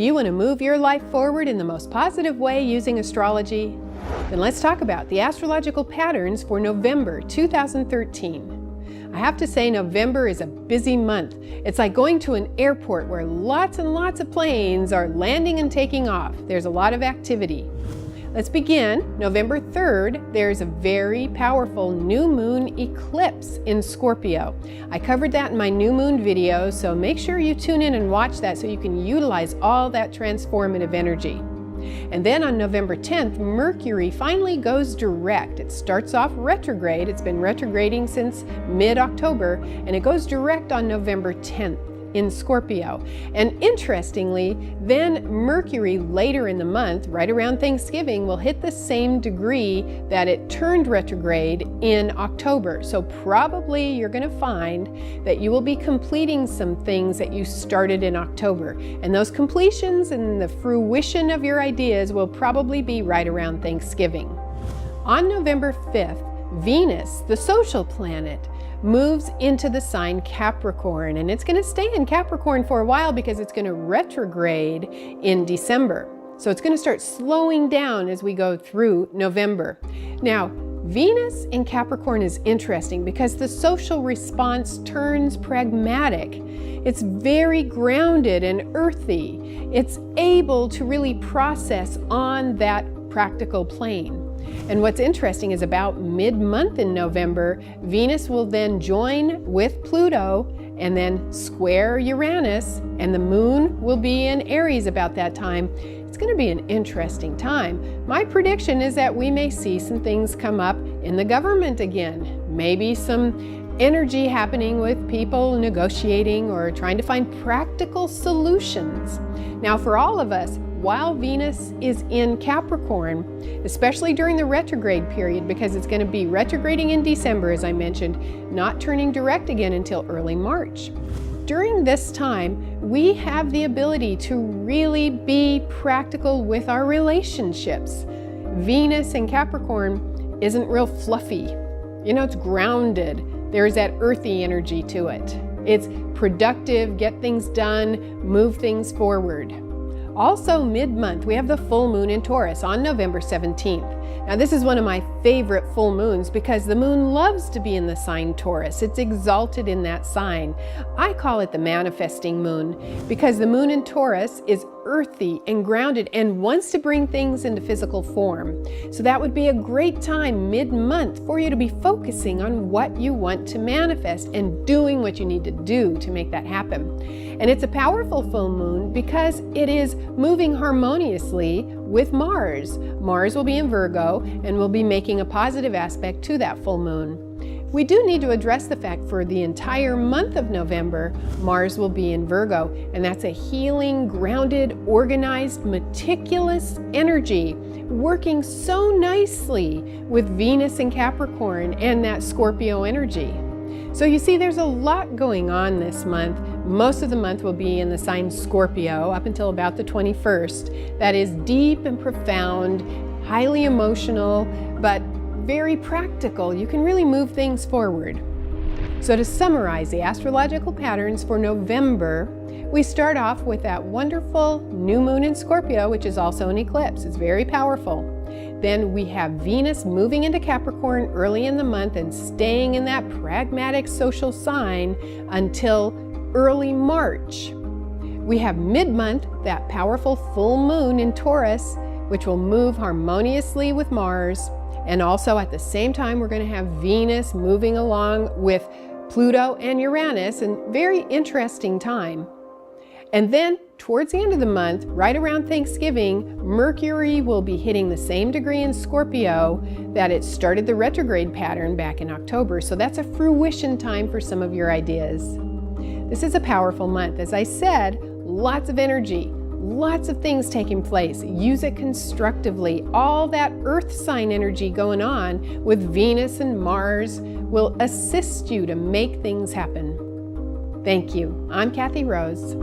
you want to move your life forward in the most positive way using astrology? Then let's talk about the astrological patterns for November 2013. I have to say November is a busy month. It's like going to an airport where lots and lots of planes are landing and taking off. There's a lot of activity. Let's begin. November 3rd, there's a very powerful new moon eclipse in Scorpio. I covered that in my new moon video, so make sure you tune in and watch that so you can utilize all that transformative energy. And then on November 10th, Mercury finally goes direct. It starts off retrograde. It's been retrograding since mid-October, and it goes direct on November 10th. In Scorpio. And interestingly, then Mercury later in the month, right around Thanksgiving, will hit the same degree that it turned retrograde in October. So probably you're going to find that you will be completing some things that you started in October. And those completions and the fruition of your ideas will probably be right around Thanksgiving. On November 5th, Venus, the social planet, moves into the sign Capricorn, and it's going to stay in Capricorn for a while because it's going to retrograde in December. So it's going to start slowing down as we go through November. Now, Venus in Capricorn is interesting because the social response turns pragmatic. It's very grounded and earthy. It's able to really process on that practical plane. And what's interesting is about mid-month in November, Venus will then join with Pluto and then square Uranus, and the moon will be in Aries about that time. It's going to be an interesting time. My prediction is that we may see some things come up in the government again. Maybe some energy happening with people negotiating or trying to find practical solutions. Now, for all of us, while Venus is in Capricorn, especially during the retrograde period, because it's going to be retrograding in December, as I mentioned, not turning direct again until early March. During this time, we have the ability to really be practical with our relationships. Venus in Capricorn isn't real fluffy. You know, it's grounded. There's that earthy energy to it. It's productive, get things done, move things forward. Also mid-month, we have the full moon in Taurus on November 17th. Now this is one of my favorite full moons because the moon loves to be in the sign Taurus. It's exalted in that sign. I call it the manifesting moon because the moon in Taurus is earthy and grounded and wants to bring things into physical form. So that would be a great time mid-month for you to be focusing on what you want to manifest and doing what you need to do to make that happen. And it's a powerful full moon because it is moving harmoniously with Mars. Mars will be in Virgo and will be making a positive aspect to that full moon. We do need to address the fact for the entire month of November, Mars will be in Virgo, and that's a healing, grounded, organized, meticulous energy working so nicely with Venus in Capricorn and that Scorpio energy. So you see, there's a lot going on this month. Most of the month will be in the sign Scorpio up until about the 21st. That is deep and profound, highly emotional, but very practical. You can really move things forward. So to summarize the astrological patterns for November, we start off with that wonderful new moon in Scorpio, which is also an eclipse. It's very powerful. Then we have Venus moving into Capricorn early in the month and staying in that pragmatic social sign until early March. We have mid-month, that powerful full moon in Taurus, which will move harmoniously with Mars. And also at the same time, we're going to have Venus moving along with Pluto and Uranus, and very interesting time. And then towards the end of the month, right around Thanksgiving, Mercury will be hitting the same degree in Scorpio that it started the retrograde pattern back in October. So that's a fruition time for some of your ideas. This is a powerful month. As I said, lots of energy. Lots of things taking place. Use it constructively. All that earth sign energy going on with Venus and Mars will assist you to make things happen. Thank you. I'm Kathy Rose.